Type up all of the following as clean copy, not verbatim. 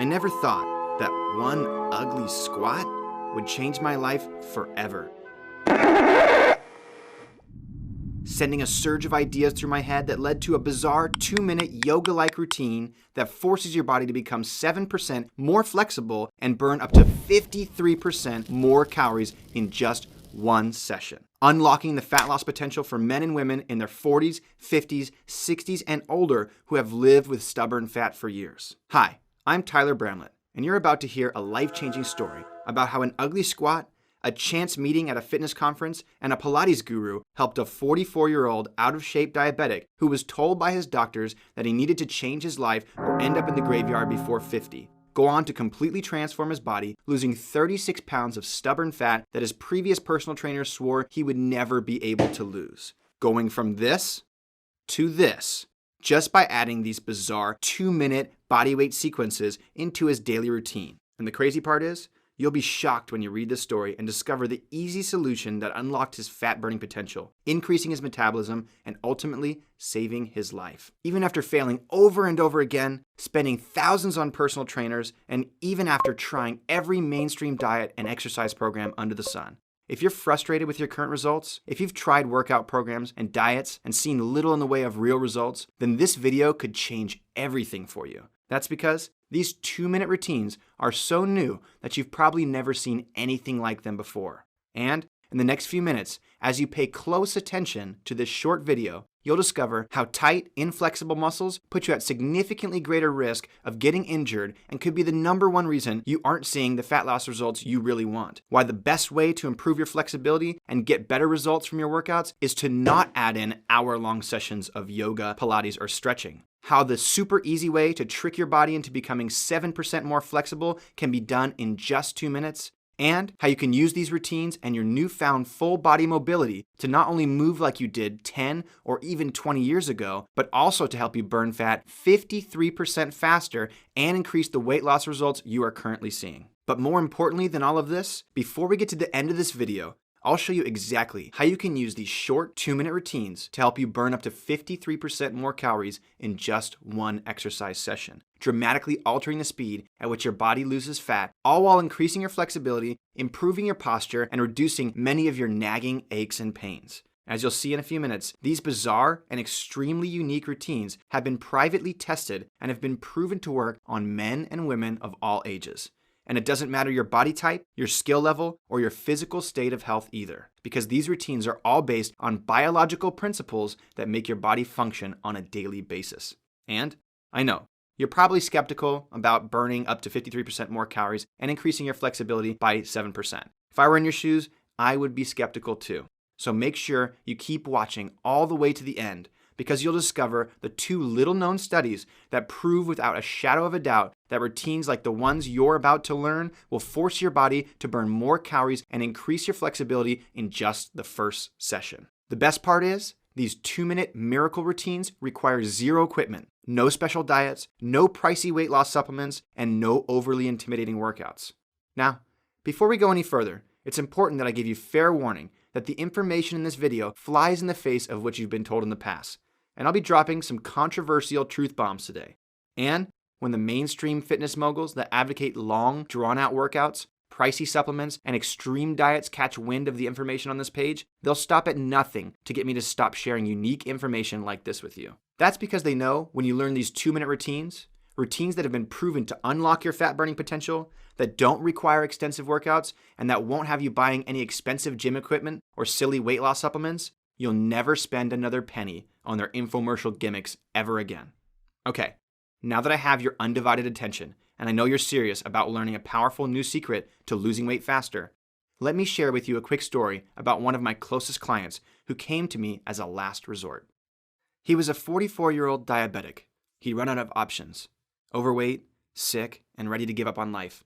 I never thought that one ugly squat would change my life forever. Sending a surge of ideas through my head that led to a bizarre 2-minute yoga-like routine that forces your body to become 7% more flexible and burn up to 53% more calories in just one session. Unlocking the fat loss potential for men and women in their 40s, 50s, 60s, and older who have lived with stubborn fat for years. Hi, I'm Tyler Bramlett, and you're about to hear a life-changing story about how an ugly squat, a chance meeting at a fitness conference, and a Pilates guru helped a 44-year-old out-of-shape diabetic who was told by his doctors that he needed to change his life or end up in the graveyard before 50. Go on to completely transform his body, losing 36 pounds of stubborn fat that his previous personal trainer swore he would never be able to lose. Going from this to this, just by adding these bizarre 2-minute bodyweight sequences into his daily routine. And the crazy part is, you'll be shocked when you read this story and discover the easy solution that unlocked his fat-burning potential, increasing his metabolism, and ultimately saving his life. Even after failing over and over again, spending thousands on personal trainers, and even after trying every mainstream diet and exercise program under the sun. If you're frustrated with your current results, if you've tried workout programs and diets and seen little in the way of real results, then this video could change everything for you. That's because these 2-minute routines are so new that you've probably never seen anything like them before. And in the next few minutes, as you pay close attention to this short video, you'll discover how tight, inflexible muscles put you at significantly greater risk of getting injured and could be the #1 reason you aren't seeing the fat loss results you really want. Why the best way to improve your flexibility and get better results from your workouts is to not add in hour-long sessions of yoga, Pilates, or stretching. How the super easy way to trick your body into becoming 7% more flexible can be done in just 2 minutes, and how you can use these routines and your newfound full body mobility to not only move like you did 10 or even 20 years ago, but also to help you burn fat 53% faster and increase the weight loss results you are currently seeing. But more importantly than all of this, before we get to the end of this video, I'll show you exactly how you can use these short 2-minute routines to help you burn up to 53% more calories in just one exercise session, dramatically altering the speed at which your body loses fat, all while increasing your flexibility, improving your posture, and reducing many of your nagging aches and pains. As you'll see in a few minutes, these bizarre and extremely unique routines have been privately tested and have been proven to work on men and women of all ages. And it doesn't matter your body type, your skill level, or your physical state of health either, because these routines are all based on biological principles that make your body function on a daily basis. And I know, you're probably skeptical about burning up to 53% more calories and increasing your flexibility by 7%. If I were in your shoes, I would be skeptical too. So make sure you keep watching all the way to the end, because you'll discover the 2 little-known studies that prove without a shadow of a doubt that routines like the ones you're about to learn will force your body to burn more calories and increase your flexibility in just the first session. The best part is, these 2-minute miracle routines require zero equipment, no special diets, no pricey weight loss supplements, and no overly intimidating workouts. Now, before we go any further, it's important that I give you fair warning that the information in this video flies in the face of what you've been told in the past. And I'll be dropping some controversial truth bombs today. And when the mainstream fitness moguls that advocate long, drawn-out workouts, pricey supplements, and extreme diets catch wind of the information on this page, they'll stop at nothing to get me to stop sharing unique information like this with you. That's because they know when you learn these 2-minute routines that have been proven to unlock your fat-burning potential, that don't require extensive workouts, and that won't have you buying any expensive gym equipment or silly weight loss supplements, you'll never spend another penny on their infomercial gimmicks ever again. Okay, now that I have your undivided attention, and I know you're serious about learning a powerful new secret to losing weight faster, let me share with you a quick story about one of my closest clients who came to me as a last resort. He was a 44-year-old diabetic. He'd run out of options. Overweight, sick, and ready to give up on life.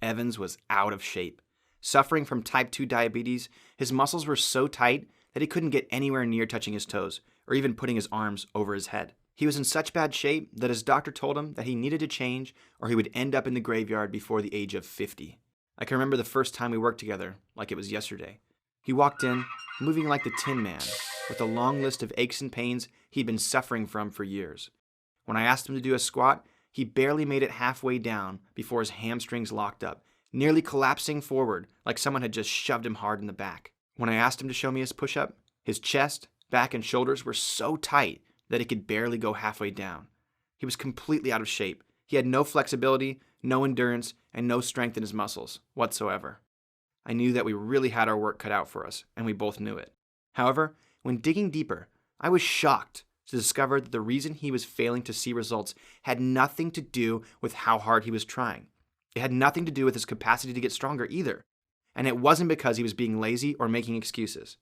Evans was out of shape. Suffering from type 2 diabetes, his muscles were so tight that he couldn't get anywhere near touching his toes, or even putting his arms over his head. He was in such bad shape that his doctor told him that he needed to change or he would end up in the graveyard before the age of 50. I can remember the first time we worked together like it was yesterday. He walked in, moving like the Tin Man, with a long list of aches and pains he'd been suffering from for years. When I asked him to do a squat, He barely made it halfway down before his hamstrings locked up, nearly collapsing forward like someone had just shoved him hard in the back. When I asked him to show me his push-up, his chest, back, and shoulders were so tight that he could barely go halfway down. He was completely out of shape. He had no flexibility, no endurance, and no strength in his muscles whatsoever. I knew that we really had our work cut out for us, and we both knew it. However, when digging deeper, I was shocked to discover that the reason he was failing to see results had nothing to do with how hard he was trying. It had nothing to do with his capacity to get stronger either. And it wasn't because he was being lazy or making excuses.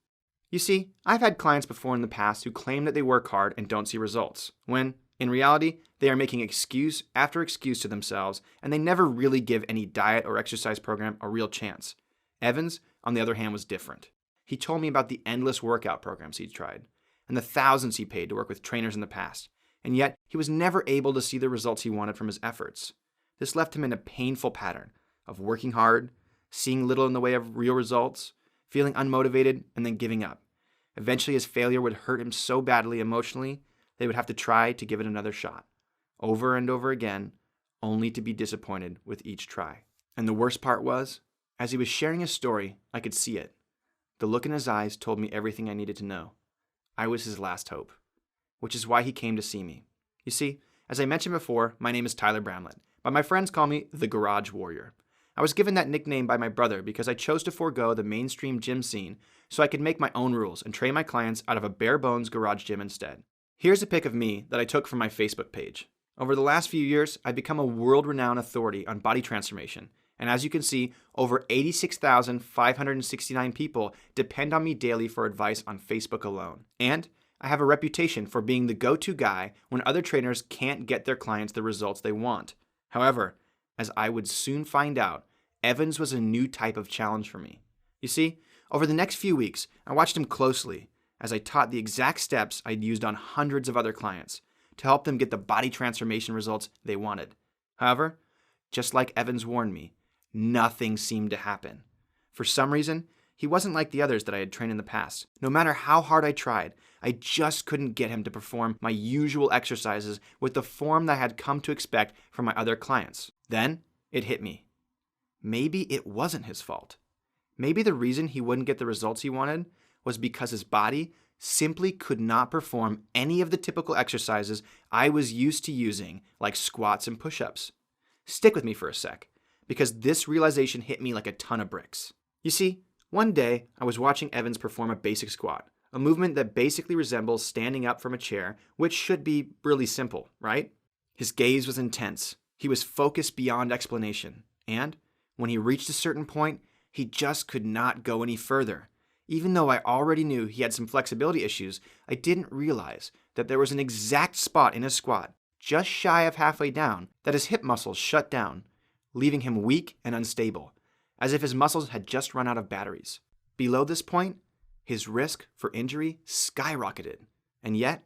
You see, I've had clients before in the past who claim that they work hard and don't see results, when, in reality, they are making excuse after excuse to themselves, and they never really give any diet or exercise program a real chance. Evans, on the other hand, was different. He told me about the endless workout programs he'd tried, and the thousands he paid to work with trainers in the past, and yet he was never able to see the results he wanted from his efforts. This left him in a painful pattern of working hard, seeing little in the way of real results, feeling unmotivated, and then giving up. Eventually, his failure would hurt him so badly emotionally, they would have to try to give it another shot, over and over again, only to be disappointed with each try. And the worst part was, as he was sharing his story, I could see it. The look in his eyes told me everything I needed to know. I was his last hope, which is why he came to see me. You see, as I mentioned before, my name is Tyler Bramlett, but my friends call me the Garage Warrior. I was given that nickname by my brother because I chose to forego the mainstream gym scene so I could make my own rules and train my clients out of a bare-bones garage gym instead. Here's a pic of me that I took from my Facebook page. Over the last few years, I've become a world-renowned authority on body transformation, and as you can see, over 86,569 people depend on me daily for advice on Facebook alone. And I have a reputation for being the go-to guy when other trainers can't get their clients the results they want. However, as I would soon find out, Evans was a new type of challenge for me. You see, over the next few weeks, I watched him closely as I taught the exact steps I'd used on hundreds of other clients to help them get the body transformation results they wanted. However, just like Evans warned me, nothing seemed to happen. For some reason, he wasn't like the others that I had trained in the past. No matter how hard I tried, I just couldn't get him to perform my usual exercises with the form that I had come to expect from my other clients. Then, it hit me. Maybe it wasn't his fault. Maybe the reason he wouldn't get the results he wanted was because his body simply could not perform any of the typical exercises I was used to using, like squats and push-ups. Stick with me for a sec, because this realization hit me like a ton of bricks. You see, one day I was watching Evans perform a basic squat, a movement that basically resembles standing up from a chair, which should be really simple, right? His gaze was intense. He was focused beyond explanation. And when he reached a certain point, he just could not go any further. Even though I already knew he had some flexibility issues, I didn't realize that there was an exact spot in his squat, just shy of halfway down, that his hip muscles shut down, leaving him weak and unstable, as if his muscles had just run out of batteries. Below this point, his risk for injury skyrocketed. And yet,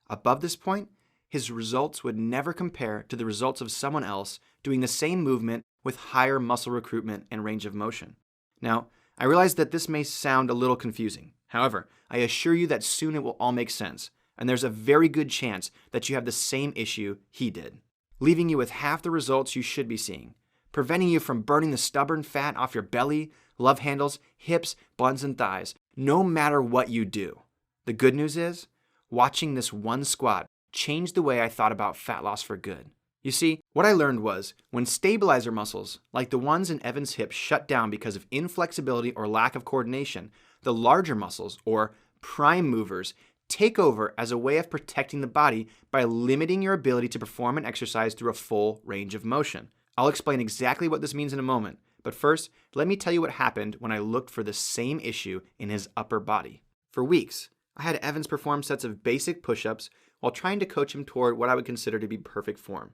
above this point, his results would never compare to the results of someone else doing the same movement with higher muscle recruitment and range of motion. Now, I realize that this may sound a little confusing. However, I assure you that soon it will all make sense, and there's a very good chance that you have the same issue he did, leaving you with half the results you should be seeing, preventing you from burning the stubborn fat off your belly, love handles, hips, buns, and thighs, no matter what you do. The good news is, watching this one squat changed the way I thought about fat loss for good. You see, what I learned was, when stabilizer muscles, like the ones in Evans' hips, shut down because of inflexibility or lack of coordination, the larger muscles, or prime movers, take over as a way of protecting the body by limiting your ability to perform an exercise through a full range of motion. I'll explain exactly what this means in a moment, but first, let me tell you what happened when I looked for the same issue in his upper body. For weeks, I had Evans perform sets of basic push-ups while trying to coach him toward what I would consider to be perfect form.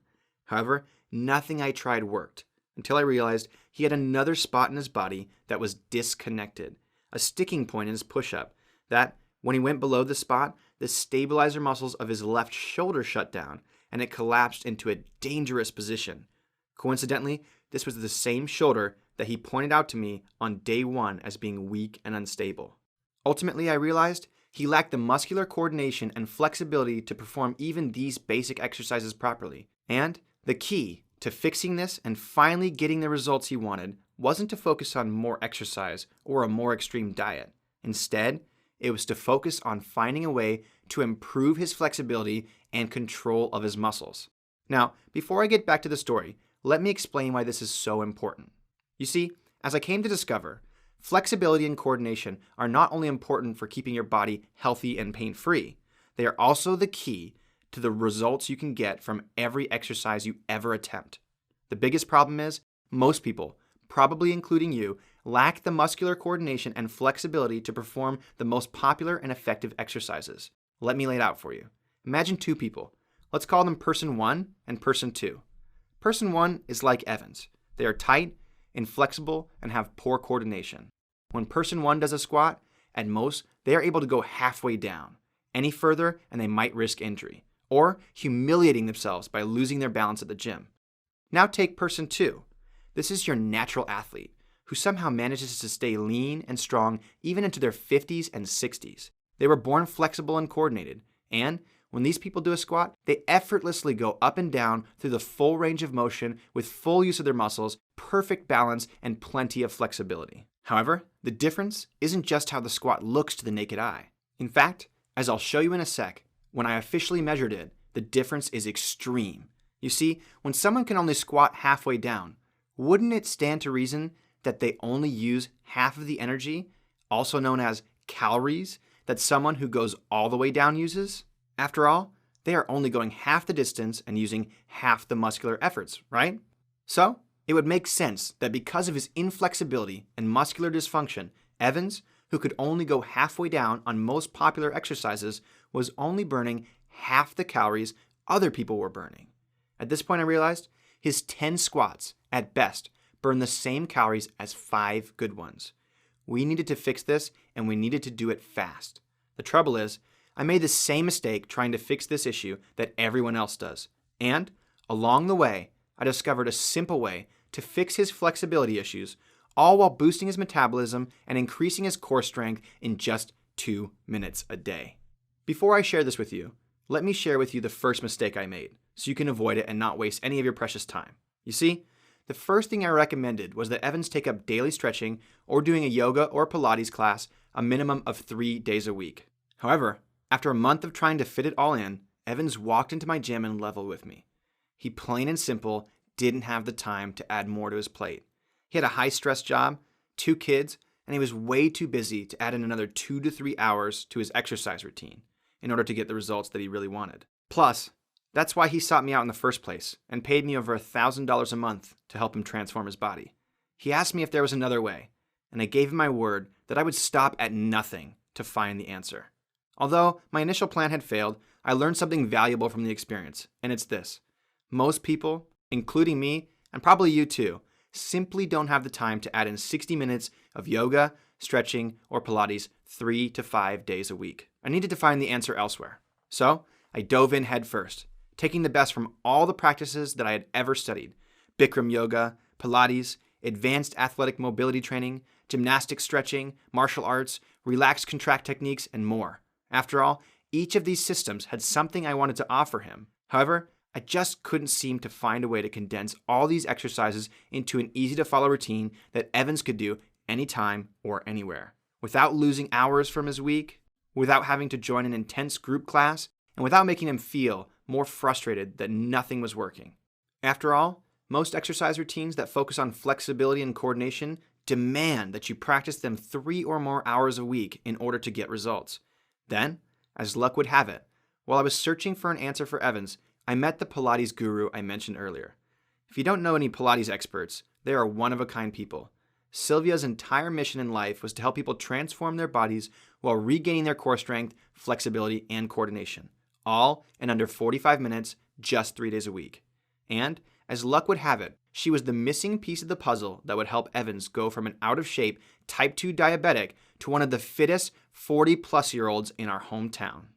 However, nothing I tried worked, until I realized he had another spot in his body that was disconnected, a sticking point in his push-up, that, when he went below the spot, the stabilizer muscles of his left shoulder shut down, and it collapsed into a dangerous position. Coincidentally, this was the same shoulder that he pointed out to me on day one as being weak and unstable. Ultimately, I realized he lacked the muscular coordination and flexibility to perform even these basic exercises properly. And The key to fixing this and finally getting the results he wanted wasn't to focus on more exercise or a more extreme diet. Instead, it was to focus on finding a way to improve his flexibility and control of his muscles. Now, before I get back to the story, let me explain why this is so important. You see, as I came to discover, flexibility and coordination are not only important for keeping your body healthy and pain-free, they are also the key to the results you can get from every exercise you ever attempt. The biggest problem is, most people, probably including you, lack the muscular coordination and flexibility to perform the most popular and effective exercises. Let me lay it out for you. Imagine two people. Let's call them person 1 and person 2. Person 1 is like Evans. They are tight, inflexible, and have poor coordination. When person 1 does a squat, at most, they are able to go halfway down. Any further, and they might risk injury, or humiliating themselves by losing their balance at the gym. Now take person 2. This is your natural athlete, who somehow manages to stay lean and strong even into their 50s and 60s. They were born flexible and coordinated, and when these people do a squat, they effortlessly go up and down through the full range of motion with full use of their muscles, perfect balance, and plenty of flexibility. However, the difference isn't just how the squat looks to the naked eye. In fact, as I'll show you in a sec, when I officially measured it, the difference is extreme. You see, when someone can only squat halfway down, wouldn't it stand to reason that they only use half of the energy, also known as calories, that someone who goes all the way down uses? After all, they are only going half the distance and using half the muscular efforts, right? So, it would make sense that because of his inflexibility and muscular dysfunction, Evans, who could only go halfway down on most popular exercises, was only burning half the calories other people were burning. At this point I realized his 10 squats, at best, burn the same calories as 5 good ones. We needed to fix this, and we needed to do it fast. The trouble is, I made the same mistake trying to fix this issue that everyone else does. And, along the way, I discovered a simple way to fix his flexibility issues, all while boosting his metabolism and increasing his core strength in just 2 minutes a day. Before I share this with you, let me share with you the first mistake I made, so you can avoid it and not waste any of your precious time. You see, the first thing I recommended was that Evans take up daily stretching or doing a yoga or Pilates class a minimum of 3 days a week. However, after a month of trying to fit it all in, Evans walked into my gym and leveled with me. He plain and simple didn't have the time to add more to his plate. He had a high-stress job, 2 kids, and he was way too busy to add in another 2 to 3 hours to his exercise routine in order to get the results that he really wanted. Plus, that's why he sought me out in the first place and paid me over $1,000 a month to help him transform his body. He asked me if there was another way, and I gave him my word that I would stop at nothing to find the answer. Although my initial plan had failed, I learned something valuable from the experience, and it's this. Most people, including me, and probably you too, simply don't have the time to add in 60 minutes of yoga, stretching, or Pilates 3 to 5 days a week. I needed to find the answer elsewhere. So I dove in head first, taking the best from all the practices that I had ever studied: Bikram yoga, Pilates, advanced athletic mobility training, gymnastic stretching, martial arts, relaxed contract techniques, and more. After all, each of these systems had something I wanted to offer him. However, I just couldn't seem to find a way to condense all these exercises into an easy-to-follow routine that Evans could do anytime or anywhere, without losing hours from his week, without having to join an intense group class, and without making him feel more frustrated that nothing was working. After all, most exercise routines that focus on flexibility and coordination demand that you practice them 3 or more hours a week in order to get results. Then, as luck would have it, while I was searching for an answer for Evans, I met the Pilates guru I mentioned earlier. If you don't know any Pilates experts, they are one-of-a-kind people. Sylvia's entire mission in life was to help people transform their bodies while regaining their core strength, flexibility, and coordination, all in under 45 minutes, just 3 days a week. And, as luck would have it, she was the missing piece of the puzzle that would help Evans go from an out-of-shape type 2 diabetic to one of the fittest 40-plus-year-olds in our hometown.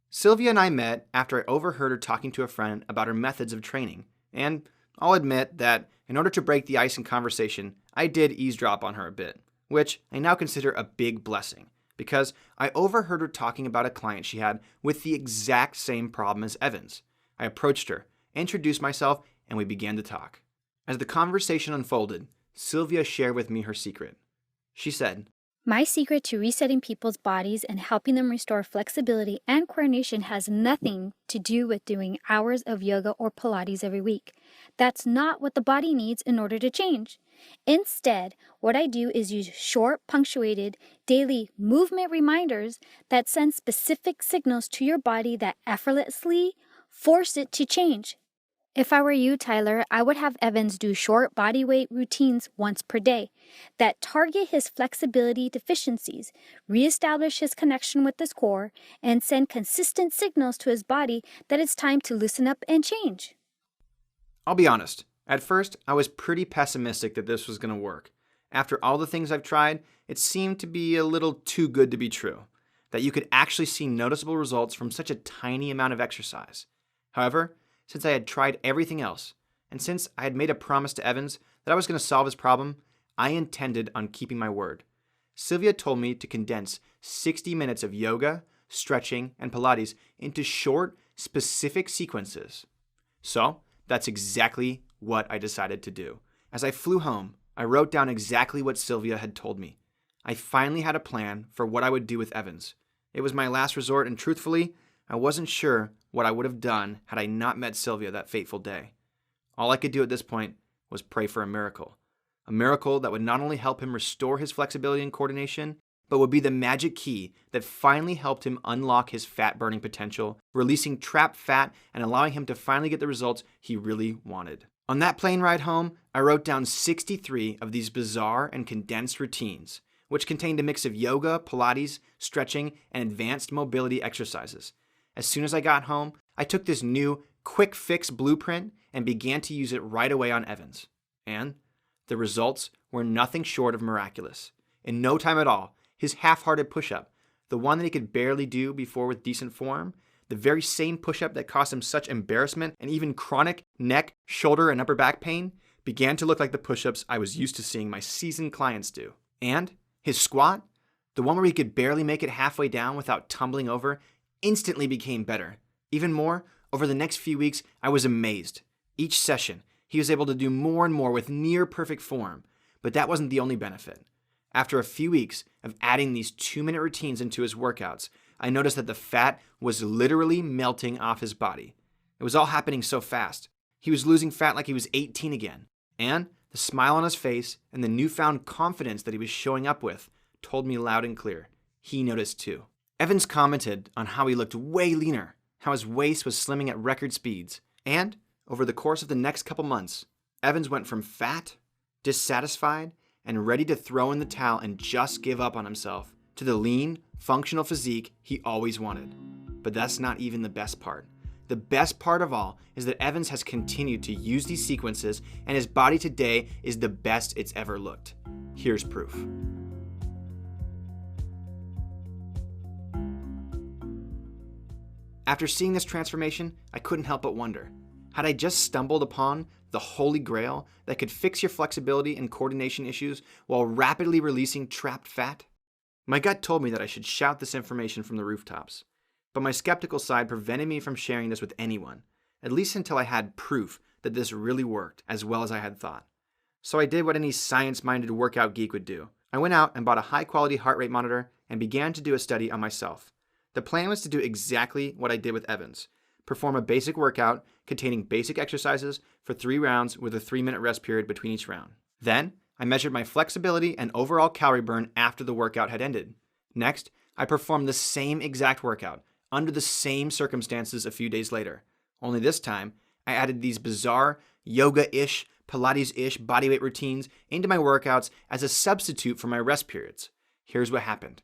Sylvia and I met after I overheard her talking to a friend about her methods of training, and I'll admit that in order to break the ice in conversation, I did eavesdrop on her a bit, which I now consider a big blessing, because I overheard her talking about a client she had with the exact same problem as Evans. I approached her, introduced myself, and we began to talk. As the conversation unfolded, Sylvia shared with me her secret. She said, "My secret to resetting people's bodies and helping them restore flexibility and coordination has nothing to do with doing hours of yoga or Pilates every week. That's not what the body needs in order to change. Instead, what I do is use short, punctuated, daily movement reminders that send specific signals to your body that effortlessly force it to change. If I were you, Tyler, I would have Evans do short body weight routines once per day that target his flexibility deficiencies, reestablish his connection with his core, and send consistent signals to his body that it's time to loosen up and change." I'll be honest, at first I was pretty pessimistic that this was going to work. After all the things I've tried, it seemed to be a little too good to be true, that you could actually see noticeable results from such a tiny amount of exercise. However, since I had tried everything else, and since I had made a promise to Evans that I was going to solve his problem, I intended on keeping my word. Sylvia told me to condense 60 minutes of yoga, stretching, and Pilates into short, specific sequences. So, that's exactly what I decided to do. As I flew home, I wrote down exactly what Sylvia had told me. I finally had a plan for what I would do with Evans. It was my last resort, and truthfully, I wasn't sure what I would have done had I not met Sylvia that fateful day. All I could do at this point was pray for a miracle that would not only help him restore his flexibility and coordination, but would be the magic key that finally helped him unlock his fat-burning potential, releasing trapped fat and allowing him to finally get the results he really wanted. On that plane ride home, I wrote down 63 of these bizarre and condensed routines, which contained a mix of yoga, Pilates, stretching, and advanced mobility exercises. As soon as I got home, I took this new quick fix blueprint and began to use it right away on Evans. And the results were nothing short of miraculous. In no time at all, his half-hearted push-up, the one that he could barely do before with decent form, the very same push-up that caused him such embarrassment and even chronic neck, shoulder, and upper back pain, began to look like the push-ups I was used to seeing my seasoned clients do. And his squat, the one where he could barely make it halfway down without tumbling over, instantly became better. Even more, over the next few weeks, I was amazed. Each session, he was able to do more and more with near perfect form. But that wasn't the only benefit. After a few weeks of adding these 2-minute routines into his workouts, I noticed that the fat was literally melting off his body. It was all happening so fast. He was losing fat like he was 18 again. And the smile on his face and the newfound confidence that he was showing up with told me loud and clear. He noticed too. Evans commented on how he looked way leaner, how his waist was slimming at record speeds, and over the course of the next couple months, Evans went from fat, dissatisfied, and ready to throw in the towel and just give up on himself to the lean, functional physique he always wanted. But that's not even the best part. The best part of all is that Evans has continued to use these sequences, and his body today is the best it's ever looked. Here's proof. After seeing this transformation, I couldn't help but wonder, had I just stumbled upon the holy grail that could fix your flexibility and coordination issues while rapidly releasing trapped fat? My gut told me that I should shout this information from the rooftops, but my skeptical side prevented me from sharing this with anyone, at least until I had proof that this really worked as well as I had thought. So I did what any science-minded workout geek would do. I went out and bought a high-quality heart rate monitor and began to do a study on myself. The plan was to do exactly what I did with Evans. Perform a basic workout containing basic exercises for 3 rounds with a 3-minute rest period between each round. Then, I measured my flexibility and overall calorie burn after the workout had ended. Next, I performed the same exact workout under the same circumstances a few days later. Only this time, I added these bizarre yoga-ish, Pilates-ish bodyweight routines into my workouts as a substitute for my rest periods. Here's what happened.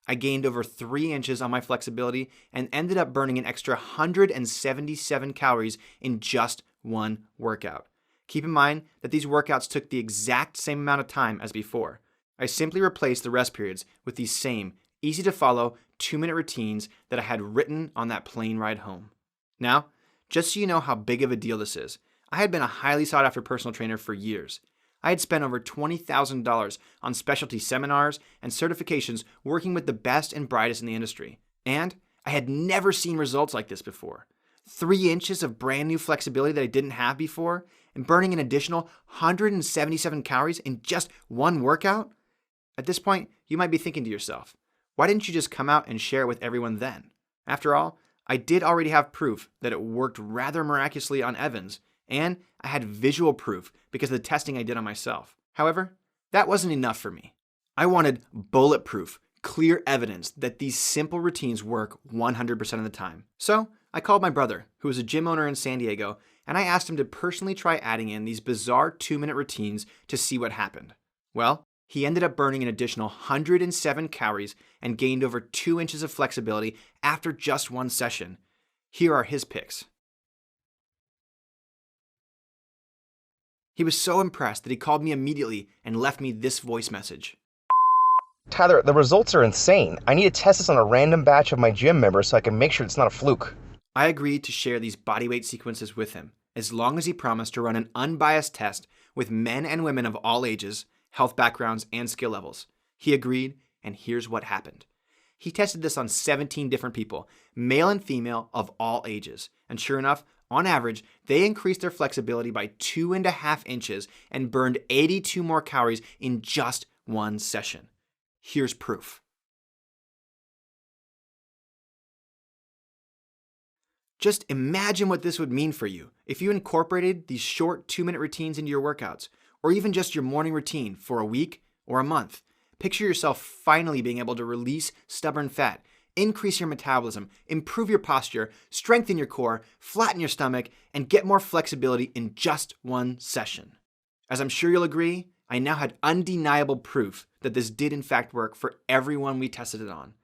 I gained over 3 inches on my flexibility and ended up burning an extra 177 calories in just one workout. Keep in mind that these workouts took the exact same amount of time as before. I simply replaced the rest periods with these same easy-to-follow 2-minute routines that I had written on that plane ride home. Now, just so you know how big of a deal this is, I had been a highly sought-after personal trainer for years. I had spent over $20,000 on specialty seminars and certifications working with the best and brightest in the industry. And I had never seen results like this before. 3 inches of brand new flexibility that I didn't have before, and burning an additional 177 calories in just one workout? At this point, you might be thinking to yourself, why didn't you just come out and share it with everyone then? After all, I did already have proof that it worked rather miraculously on Evans, and I had visual proof because of the testing I did on myself. However, that wasn't enough for me. I wanted bulletproof, clear evidence that these simple routines work 100% of the time. So I called my brother, who is a gym owner in San Diego, and I asked him to personally try adding in these bizarre 2-minute routines to see what happened. Well, he ended up burning an additional 107 calories and gained over 2 inches of flexibility after just one session. Here are his picks. He was so impressed that he called me immediately and left me this voice message. Tyler, the results are insane. I need to test this on a random batch of my gym members so I can make sure it's not a fluke. I agreed to share these bodyweight sequences with him, as long as he promised to run an unbiased test with men and women of all ages, health backgrounds, and skill levels. He agreed, and here's what happened. He tested this on 17 different people, male and female of all ages, and sure enough, on average, they increased their flexibility by 2.5 inches and burned 82 more calories in just one session. Here's proof. Just imagine what this would mean for you if you incorporated these short 2-minute routines into your workouts, or even just your morning routine for a week or a month. Picture yourself finally being able to release stubborn fat, increase your metabolism, improve your posture, strengthen your core, flatten your stomach, and get more flexibility in just one session. As I'm sure you'll agree, I now had undeniable proof that this did in fact work for everyone we tested it on.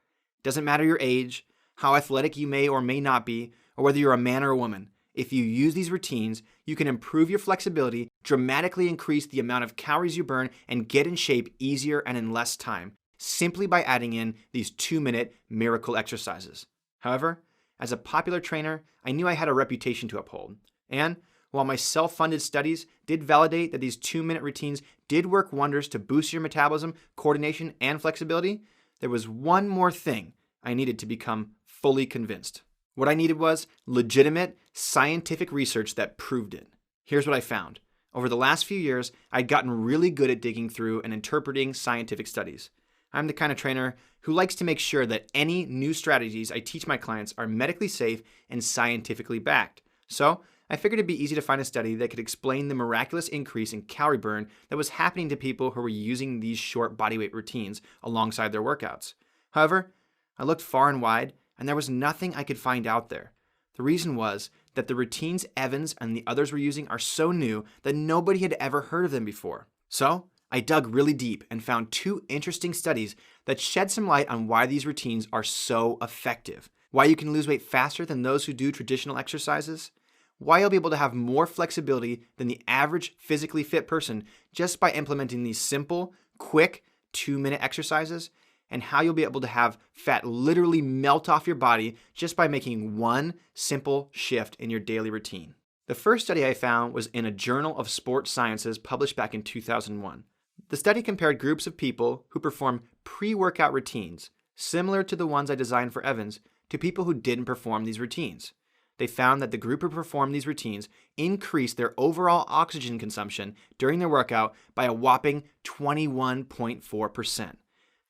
Doesn't matter your age, how athletic you may or may not be, or whether you're a man or a woman. If you use these routines, you can improve your flexibility, dramatically increase the amount of calories you burn, and get in shape easier and in less time, simply by adding in these 2-minute miracle exercises. However, as a popular trainer, I knew I had a reputation to uphold. And while my self-funded studies did validate that these 2-minute routines did work wonders to boost your metabolism, coordination, and flexibility, there was one more thing I needed to become fully convinced. What I needed was legitimate, scientific research that proved it. Here's what I found. Over the last few years, I'd gotten really good at digging through and interpreting scientific studies. I'm the kind of trainer who likes to make sure that any new strategies I teach my clients are medically safe and scientifically backed. So I figured it'd be easy to find a study that could explain the miraculous increase in calorie burn that was happening to people who were using these short bodyweight routines alongside their workouts. However, I looked far and wide, and there was nothing I could find out there. The reason was that the routines Evans and the others were using are so new that nobody had ever heard of them before. So I dug really deep and found 2 interesting studies that shed some light on why these routines are so effective, why you can lose weight faster than those who do traditional exercises, why you'll be able to have more flexibility than the average physically fit person just by implementing these simple, quick 2-minute exercises, and how you'll be able to have fat literally melt off your body just by making one simple shift in your daily routine. The first study I found was in a Journal of Sports Sciences published back in 2001. The study compared groups of people who perform pre-workout routines, similar to the ones I designed for Evans, to people who didn't perform these routines. They found that the group who performed these routines increased their overall oxygen consumption during their workout by a whopping 21.4%.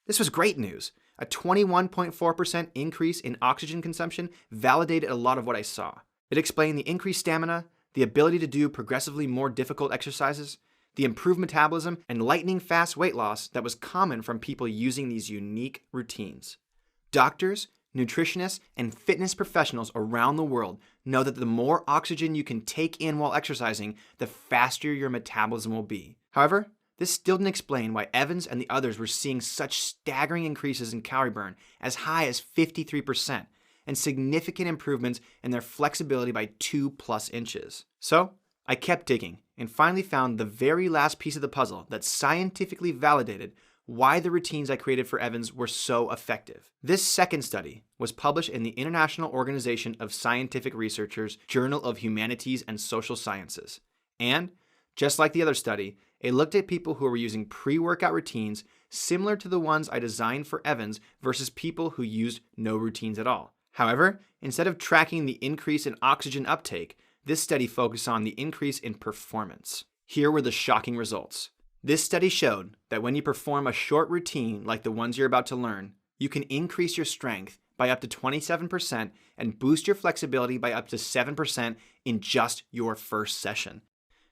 This was great news. A 21.4% increase in oxygen consumption validated a lot of what I saw. It explained the increased stamina, the ability to do progressively more difficult exercises, the improved metabolism, and lightning fast weight loss that was common from people using these unique routines. Doctors, nutritionists, and fitness professionals around the world know that the more oxygen you can take in while exercising, the faster your metabolism will be. However, this still didn't explain why Evans and the others were seeing such staggering increases in calorie burn, as high as 53%, and significant improvements in their flexibility by 2+ inches. So I kept digging and finally found the very last piece of the puzzle that scientifically validated why the routines I created for Evans were so effective. This second study was published in the International Organization of Scientific Researchers Journal of Humanities and Social Sciences. And, just like the other study, it looked at people who were using pre-workout routines similar to the ones I designed for Evans versus people who used no routines at all. However, instead of tracking the increase in oxygen uptake, this study focused on the increase in performance. Here were the shocking results. This study showed that when you perform a short routine like the ones you're about to learn, you can increase your strength by up to 27% and boost your flexibility by up to 7% in just your first session.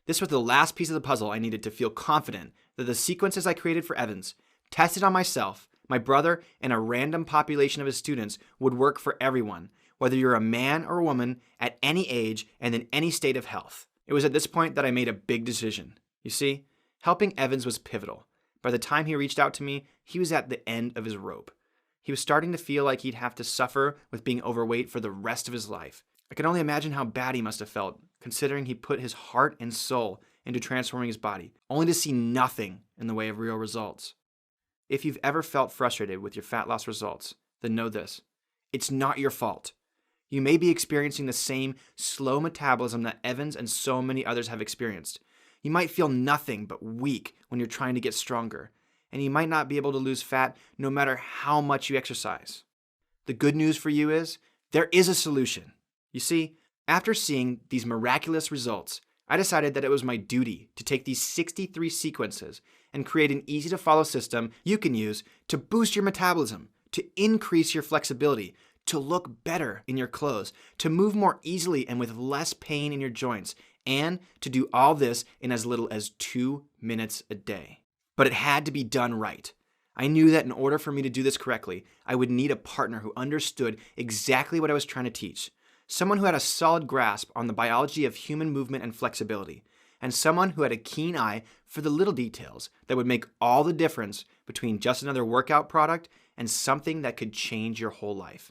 This was the last piece of the puzzle I needed to feel confident that the sequences I created for Evans, tested on myself, my brother, and a random population of his students would work for everyone, whether you're a man or a woman, at any age and in any state of health. It was at this point that I made a big decision. You see, helping Evans was pivotal. By the time he reached out to me, he was at the end of his rope. He was starting to feel like he'd have to suffer with being overweight for the rest of his life. I can only imagine how bad he must have felt, considering he put his heart and soul into transforming his body, only to see nothing in the way of real results. If you've ever felt frustrated with your fat loss results, then know this: it's not your fault. You may be experiencing the same slow metabolism that Evans and so many others have experienced. You might feel nothing but weak when you're trying to get stronger, and you might not be able to lose fat no matter how much you exercise. The good news for you is there is a solution. You see, after seeing these miraculous results, I decided that it was my duty to take these 63 sequences and create an easy-to-follow system you can use to boost your metabolism, to increase your flexibility, to look better in your clothes, to move more easily and with less pain in your joints, and to do all this in as little as 2 minutes a day. But it had to be done right. I knew that in order for me to do this correctly, I would need a partner who understood exactly what I was trying to teach. Someone who had a solid grasp on the biology of human movement and flexibility, and someone who had a keen eye for the little details that would make all the difference between just another workout product and something that could change your whole life.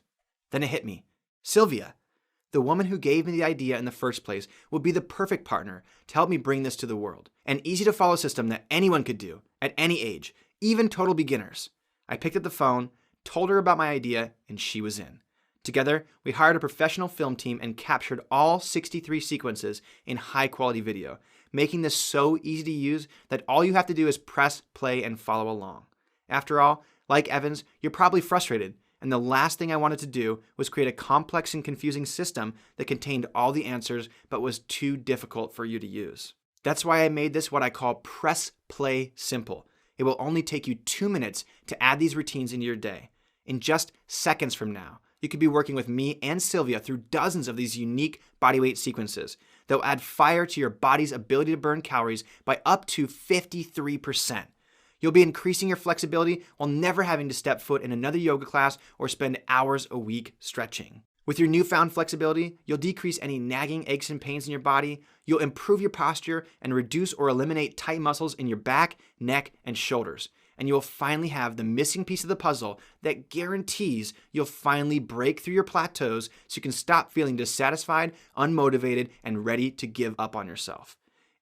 Then it hit me. Sylvia, the woman who gave me the idea in the first place, would be the perfect partner to help me bring this to the world. An easy-to-follow system that anyone could do, at any age, even total beginners. I picked up the phone, told her about my idea, and she was in. Together, we hired a professional film team and captured all 63 sequences in high-quality video, making this so easy to use that all you have to do is press play and follow along. After all, like Evans, you're probably frustrated, and the last thing I wanted to do was create a complex and confusing system that contained all the answers but was too difficult for you to use. That's why I made this what I call press play simple. It will only take you 2 minutes to add these routines into your day. In just seconds from now, you could be working with me and Sylvia through dozens of these unique bodyweight sequences that will add fire to your body's ability to burn calories by up to 53%. You'll be increasing your flexibility while never having to step foot in another yoga class or spend hours a week stretching. With your newfound flexibility, you'll decrease any nagging aches and pains in your body, you'll improve your posture and reduce or eliminate tight muscles in your back, neck, and shoulders. And you'll finally have the missing piece of the puzzle that guarantees you'll finally break through your plateaus so you can stop feeling dissatisfied, unmotivated, and ready to give up on yourself.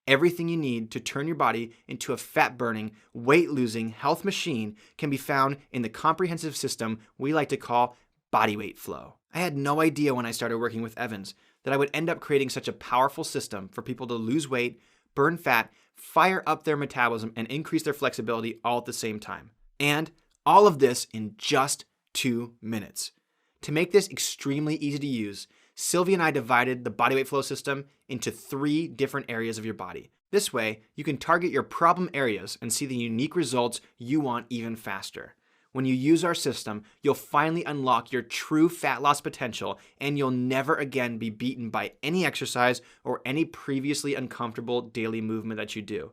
Everything you need to turn your body into a fat-burning, weight-losing health machine can be found in the comprehensive system we like to call Bodyweight Flow. I had no idea when I started working with Evans that I would end up creating such a powerful system for people to lose weight, burn fat, fire up their metabolism, and increase their flexibility all at the same time. And all of this in just 2 minutes. To make this extremely easy to use, Sylvia and I divided the Bodyweight Flow system into 3 different areas of your body. This way, you can target your problem areas and see the unique results you want even faster. When you use our system, you'll finally unlock your true fat loss potential, and you'll never again be beaten by any exercise or any previously uncomfortable daily movement that you do.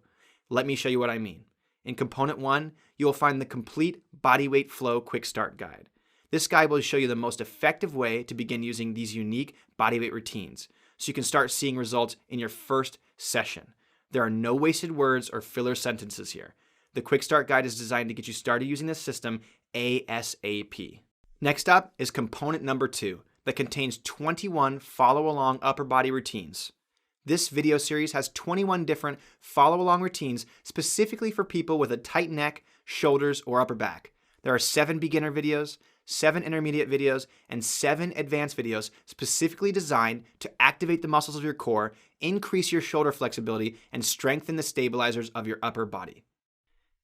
Let me show you what I mean. In component 1, you'll find the complete Bodyweight Flow Quick Start Guide. This guide will show you the most effective way to begin using these unique bodyweight routines, so you can start seeing results in your first session. There are no wasted words or filler sentences here. The Quick Start Guide is designed to get you started using this system ASAP. Next up is component number 2 that contains 21 follow-along upper body routines. This video series has 21 different follow-along routines specifically for people with a tight neck, shoulders, or upper back. There are 7 beginner videos, 7 intermediate videos, and 7 advanced videos specifically designed to activate the muscles of your core, increase your shoulder flexibility, and strengthen the stabilizers of your upper body.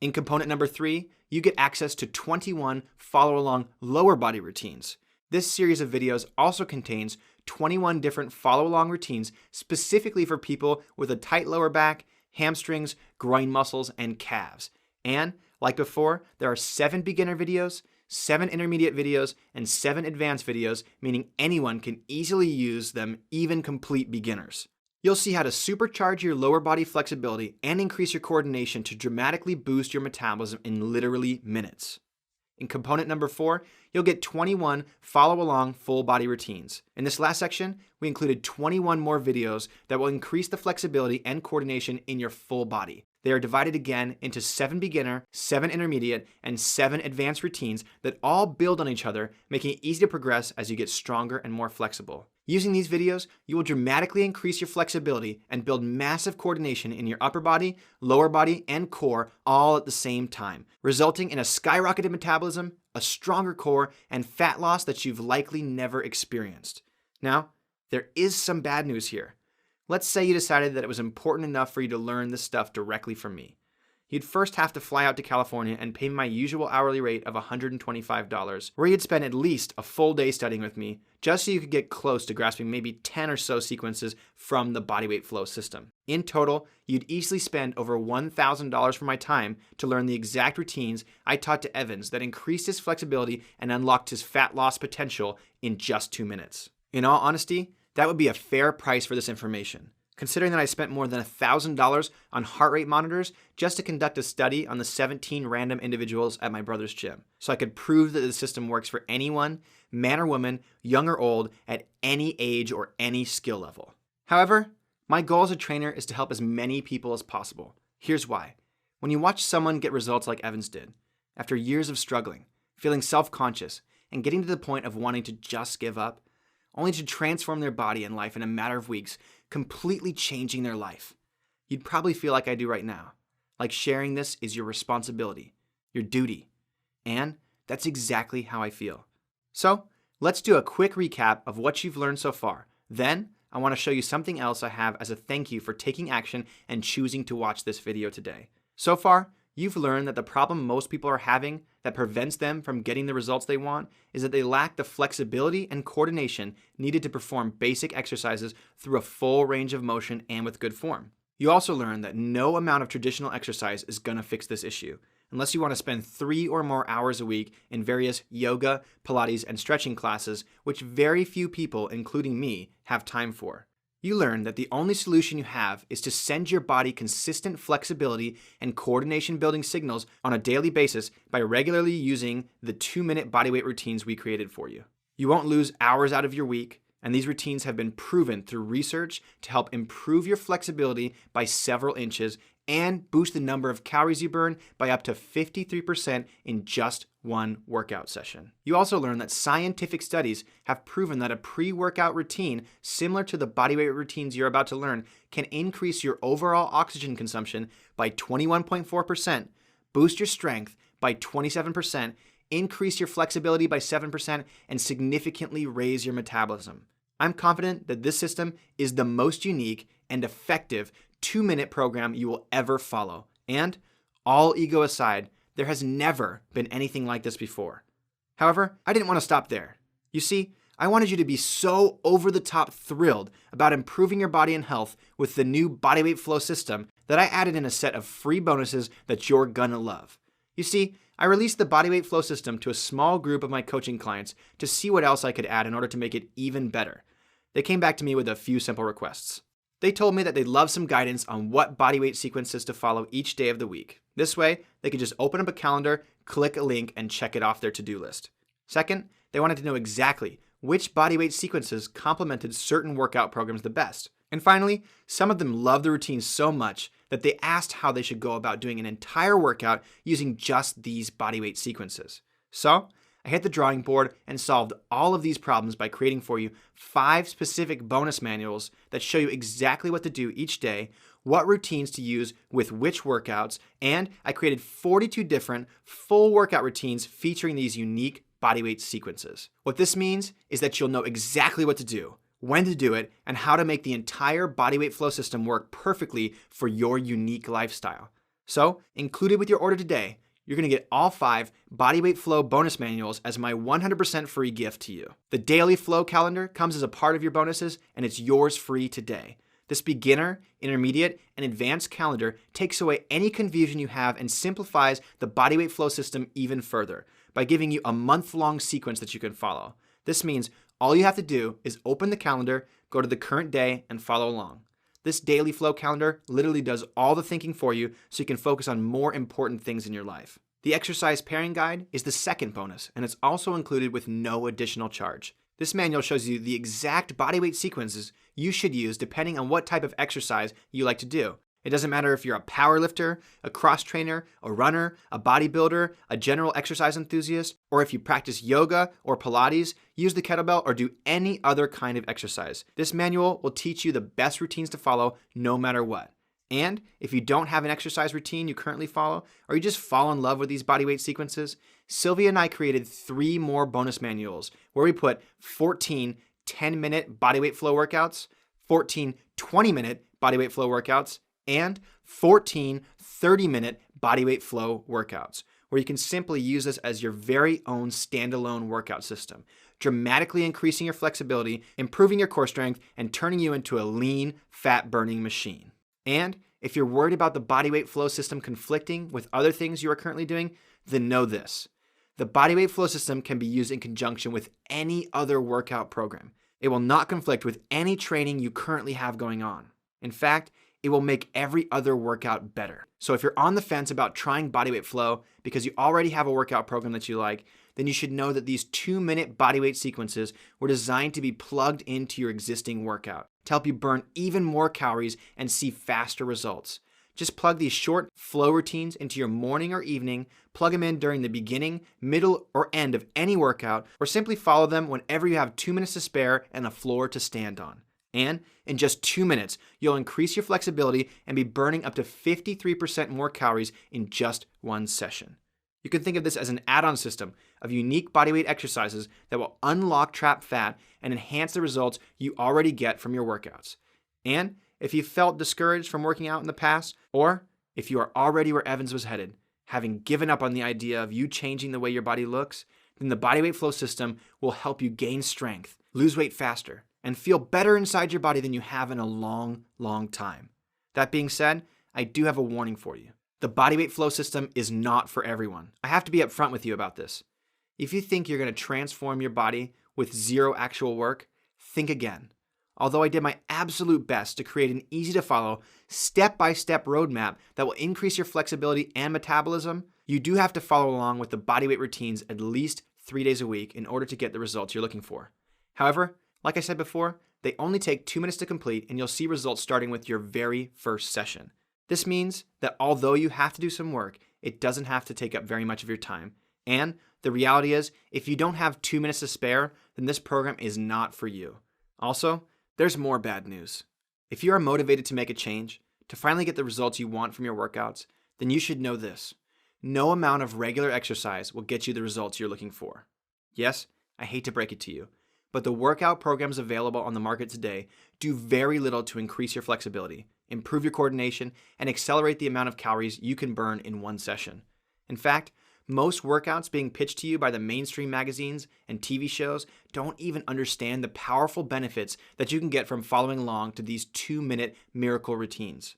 In component number 3, you get access to 21 follow-along lower body routines. This series of videos also contains 21 different follow-along routines specifically for people with a tight lower back, hamstrings, groin muscles, and calves. And, like before, there are 7 beginner videos, 7 intermediate videos, and 7 advanced videos, meaning anyone can easily use them, even complete beginners. You'll see how to supercharge your lower body flexibility and increase your coordination to dramatically boost your metabolism in literally minutes. In component number 4, you'll get 21 follow-along full body routines. In this last section, we included 21 more videos that will increase the flexibility and coordination in your full body. They are divided again into 7 beginner, 7 intermediate, and 7 advanced routines that all build on each other, making it easy to progress as you get stronger and more flexible. Using these videos, you will dramatically increase your flexibility and build massive coordination in your upper body, lower body, and core all at the same time, resulting in a skyrocketed metabolism, a stronger core, and fat loss that you've likely never experienced. Now, there is some bad news here. Let's say you decided that it was important enough for you to learn this stuff directly from me. You'd first have to fly out to California and pay my usual hourly rate of $125, where you'd spend at least a full day studying with me, just so you could get close to grasping maybe 10 or so sequences from the Bodyweight Flow system. In total, you'd easily spend over $1,000 for my time to learn the exact routines I taught to Evans that increased his flexibility and unlocked his fat loss potential in just 2 minutes. In all honesty, that would be a fair price for this information, considering that I spent more than $1,000 on heart rate monitors just to conduct a study on the 17 random individuals at my brother's gym, so I could prove that the system works for anyone, man or woman, young or old, at any age or any skill level. However, my goal as a trainer is to help as many people as possible. Here's why. When you watch someone get results like Evans did, after years of struggling, feeling self-conscious, and getting to the point of wanting to just give up, only to transform their body and life in a matter of weeks, completely changing their life, you'd probably feel like I do right now, like sharing this is your responsibility, your duty, and that's exactly how I feel. So, let's do a quick recap of what you've learned so far. Then, I want to show you something else I have as a thank you for taking action and choosing to watch this video today. So far, you've learned that the problem most people are having that prevents them from getting the results they want is that they lack the flexibility and coordination needed to perform basic exercises through a full range of motion and with good form. You also learned that no amount of traditional exercise is going to fix this issue, unless you want to spend 3 or more hours a week in various yoga, Pilates, and stretching classes, which very few people, including me, have time for. You learned that the only solution you have is to send your body consistent flexibility and coordination building signals on a daily basis by regularly using the 2-minute bodyweight routines we created for you. You won't lose hours out of your week, and these routines have been proven through research to help improve your flexibility by several inches and boost the number of calories you burn by up to 53% in just one workout session. You also learn that scientific studies have proven that a pre-workout routine similar to the bodyweight routines you're about to learn can increase your overall oxygen consumption by 21.4%, boost your strength by 27%, increase your flexibility by 7%, and significantly raise your metabolism. I'm confident that this system is the most unique and effective 2-minute program you will ever follow. And, all ego aside, there has never been anything like this before. However, I didn't want to stop there. You see, I wanted you to be so over-the-top thrilled about improving your body and health with the new Bodyweight Flow system that I added in a set of free bonuses that you're gonna love. You see, I released the Bodyweight Flow system to a small group of my coaching clients to see what else I could add in order to make it even better. They came back to me with a few simple requests. They told me that they'd love some guidance on what bodyweight sequences to follow each day of the week. This way, they could just open up a calendar, click a link, and check it off their to-do list. Second, they wanted to know exactly which bodyweight sequences complemented certain workout programs the best. And finally, some of them loved the routine so much that they asked how they should go about doing an entire workout using just these bodyweight sequences. So, I hit the drawing board and solved all of these problems by creating for you 5 specific bonus manuals that show you exactly what to do each day, what routines to use with which workouts, and I created 42 different full workout routines featuring these unique bodyweight sequences. What this means is that you'll know exactly what to do, when to do it, and how to make the entire Bodyweight Flow system work perfectly for your unique lifestyle. So, included with your order today, you're going to get all 5 Bodyweight Flow bonus manuals as my 100% free gift to you. The Daily Flow calendar comes as a part of your bonuses, and it's yours free today. This beginner, intermediate, and advanced calendar takes away any confusion you have and simplifies the Bodyweight Flow system even further by giving you a month-long sequence that you can follow. This means all you have to do is open the calendar, go to the current day, and follow along. This Daily Flow calendar literally does all the thinking for you so you can focus on more important things in your life. The exercise pairing guide is the second bonus, and it's also included with no additional charge. This manual shows you the exact bodyweight sequences you should use depending on what type of exercise you like to do. It doesn't matter if you're a power lifter, a cross trainer, a runner, a bodybuilder, a general exercise enthusiast, or if you practice yoga or Pilates, use the kettlebell, or do any other kind of exercise. This manual will teach you the best routines to follow no matter what. And if you don't have an exercise routine you currently follow, or you just fall in love with these bodyweight sequences, Sylvia and I created 3 more bonus manuals where we put 14 10-minute bodyweight flow workouts, 14 20-minute bodyweight flow workouts, and 14 30-minute bodyweight flow workouts, where you can simply use this as your very own standalone workout system, dramatically increasing your flexibility, improving your core strength, and turning you into a lean, fat-burning machine. And if you're worried about the bodyweight flow system conflicting with other things you are currently doing, then know this. The bodyweight flow system can be used in conjunction with any other workout program. It will not conflict with any training you currently have going on. In fact, it will make every other workout better. So if you're on the fence about trying bodyweight flow because you already have a workout program that you like, then you should know that these 2-minute bodyweight sequences were designed to be plugged into your existing workout to help you burn even more calories and see faster results. Just plug these short flow routines into your morning or evening, plug them in during the beginning, middle, or end of any workout, or simply follow them whenever you have 2 minutes to spare and a floor to stand on. And in just 2 minutes, you'll increase your flexibility and be burning up to 53% more calories in just one session. You can think of this as an add-on system of unique bodyweight exercises that will unlock trapped fat and enhance the results you already get from your workouts. And if you felt discouraged from working out in the past, or if you are already where Evans was headed, having given up on the idea of you changing the way your body looks, then the Bodyweight Flow system will help you gain strength, lose weight faster, and feel better inside your body than you have in a long, long time. That being said, I do have a warning for you. The Bodyweight Flow system is not for everyone. I have to be upfront with you about this. If you think you're going to transform your body with zero actual work, think again. Although I did my absolute best to create an easy-to-follow, step-by-step roadmap that will increase your flexibility and metabolism, you do have to follow along with the bodyweight routines at least 3 days a week in order to get the results you're looking for. However, like I said before, they only take 2 minutes to complete, and you'll see results starting with your very first session. This means that although you have to do some work, it doesn't have to take up very much of your time. And the reality is, if you don't have 2 minutes to spare, then this program is not for you. Also, there's more bad news. If you are motivated to make a change, to finally get the results you want from your workouts, then you should know this. No amount of regular exercise will get you the results you're looking for. Yes, I hate to break it to you, but the workout programs available on the market today do very little to increase your flexibility, improve your coordination, and accelerate the amount of calories you can burn in one session. In fact, most workouts being pitched to you by the mainstream magazines and TV shows don't even understand the powerful benefits that you can get from following along to these 2-minute miracle routines.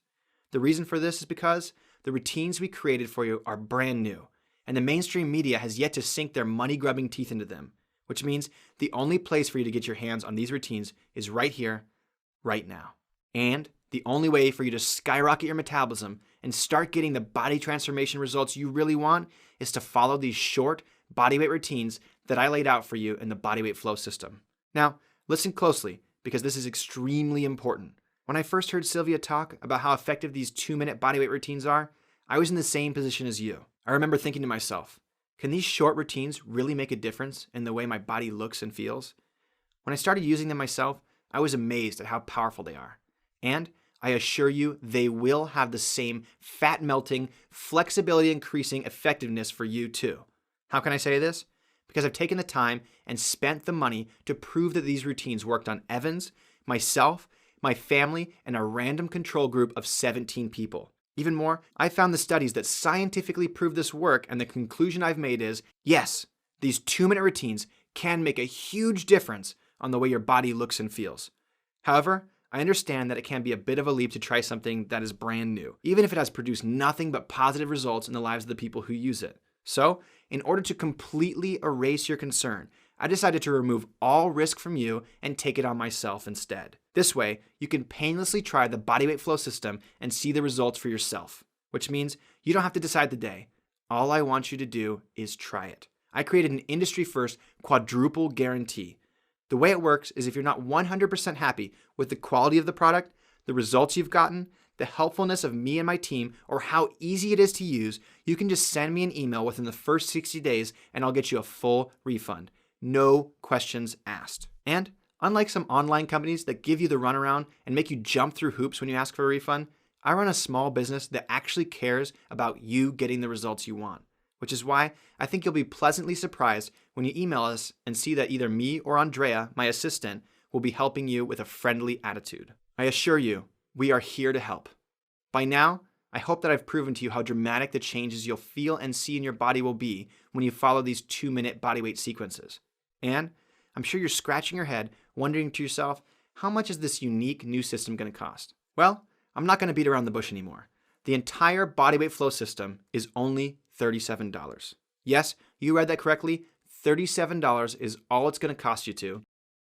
The reason for this is because the routines we created for you are brand new, and the mainstream media has yet to sink their money-grubbing teeth into them, which means the only place for you to get your hands on these routines is right here, right now. And the only way for you to skyrocket your metabolism and start getting the body transformation results you really want is to follow these short bodyweight routines that I laid out for you in the Bodyweight Flow system. Now, listen closely because this is extremely important. When I first heard Sylvia talk about how effective these 2-minute bodyweight routines are, I was in the same position as you. I remember thinking to myself, can these short routines really make a difference in the way my body looks and feels? When I started using them myself, I was amazed at how powerful they are. And I assure you, they will have the same fat-melting, flexibility-increasing effectiveness for you too. How can I say this? Because I've taken the time and spent the money to prove that these routines worked on Evans, myself, my family, and a random control group of 17 people. Even more, I found the studies that scientifically prove this work, and the conclusion I've made is, yes, these 2-minute routines can make a huge difference on the way your body looks and feels. However, I understand that it can be a bit of a leap to try something that is brand new, even if it has produced nothing but positive results in the lives of the people who use it. So, in order to completely erase your concern, I decided to remove all risk from you and take it on myself instead. This way, you can painlessly try the Bodyweight Flow system and see the results for yourself, which means you don't have to decide the day. All I want you to do is try it. I created an industry-first quadruple guarantee. The way it works is if you're not 100% happy with the quality of the product, the results you've gotten, the helpfulness of me and my team, or how easy it is to use, you can just send me an email within the first 60 days and I'll get you a full refund. No questions asked. And unlike some online companies that give you the runaround and make you jump through hoops when you ask for a refund, I run a small business that actually cares about you getting the results you want, which is why I think you'll be pleasantly surprised when you email us and see that either me or Andrea, my assistant, will be helping you with a friendly attitude. I assure you, we are here to help. By now, I hope that I've proven to you how dramatic the changes you'll feel and see in your body will be when you follow these 2-minute bodyweight sequences. And I'm sure you're scratching your head, wondering to yourself, how much is this unique new system going to cost? Well, I'm not going to beat around the bush anymore. The entire Bodyweight Flow system is only $37. Yes, you read that correctly. $37 is all it's going to cost you to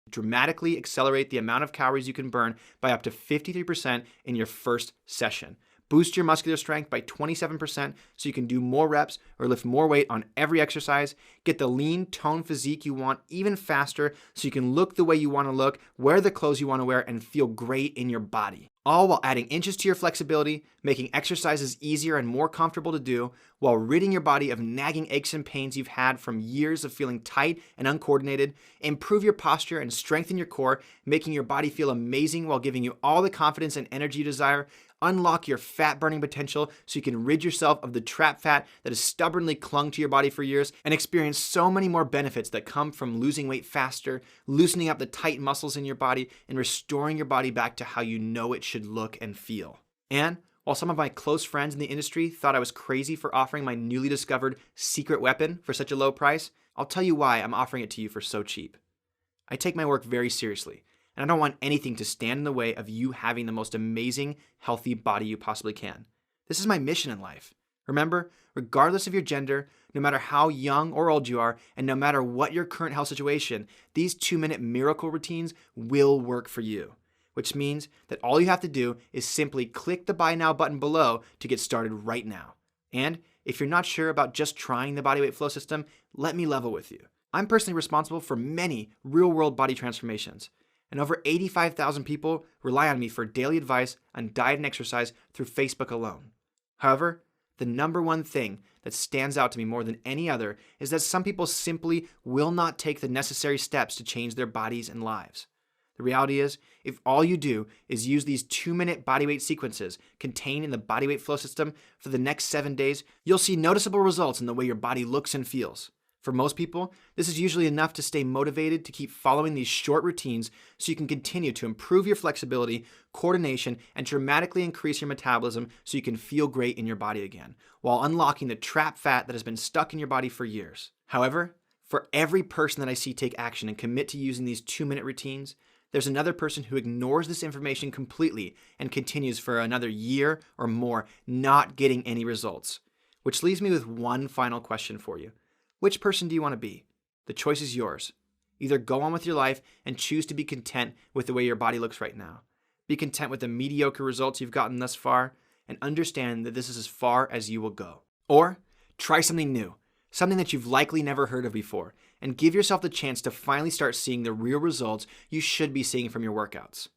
dramatically accelerate the amount of calories you can burn by up to 53% in your first session. Boost your muscular strength by 27% so you can do more reps or lift more weight on every exercise. Get the lean, toned physique you want even faster so you can look the way you want to look, wear the clothes you want to wear, and feel great in your body. All while adding inches to your flexibility, making exercises easier and more comfortable to do, while ridding your body of nagging aches and pains you've had from years of feeling tight and uncoordinated. Improve your posture and strengthen your core, making your body feel amazing while giving you all the confidence and energy you desire. Unlock your fat burning potential so you can rid yourself of the trapped fat that has stubbornly clung to your body for years, and experience so many more benefits that come from losing weight faster, loosening up the tight muscles in your body, and restoring your body back to how you know it should look and feel. And while some of my close friends in the industry thought I was crazy for offering my newly discovered secret weapon for such a low price, I'll tell you why I'm offering it to you for so cheap. I take my work very seriously, and I don't want anything to stand in the way of you having the most amazing, healthy body you possibly can. This is my mission in life. Remember, regardless of your gender, no matter how young or old you are, and no matter what your current health situation, these 2-minute miracle routines will work for you. Which means that all you have to do is simply click the Buy Now button below to get started right now. And if you're not sure about just trying the Bodyweight Flow system, let me level with you. I'm personally responsible for many real-world body transformations, and over 85,000 people rely on me for daily advice on diet and exercise through Facebook alone. However, the number one thing that stands out to me more than any other is that some people simply will not take the necessary steps to change their bodies and lives. The reality is, if all you do is use these 2-minute bodyweight sequences contained in the Bodyweight Flow system for the next 7 days, you'll see noticeable results in the way your body looks and feels. For most people, this is usually enough to stay motivated to keep following these short routines so you can continue to improve your flexibility, coordination, and dramatically increase your metabolism so you can feel great in your body again, while unlocking the trapped fat that has been stuck in your body for years. However, for every person that I see take action and commit to using these 2-minute routines, there's another person who ignores this information completely and continues for another year or more, not getting any results. Which leaves me with one final question for you. Which person do you want to be? The choice is yours. Either go on with your life and choose to be content with the way your body looks right now. Be content with the mediocre results you've gotten thus far and understand that this is as far as you will go. Or try something new, something that you've likely never heard of before, and give yourself the chance to finally start seeing the real results you should be seeing from your workouts.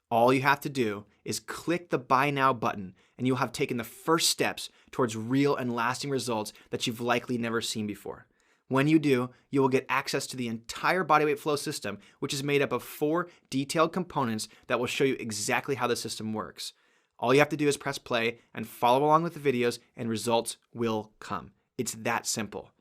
All you have to do is click the Buy Now button and you'll have taken the first steps towards real and lasting results that you've likely never seen before. When you do, you will get access to the entire Bodyweight Flow system, which is made up of 4 detailed components that will show you exactly how the system works. All you have to do is press play and follow along with the videos, and results will come. It's that simple.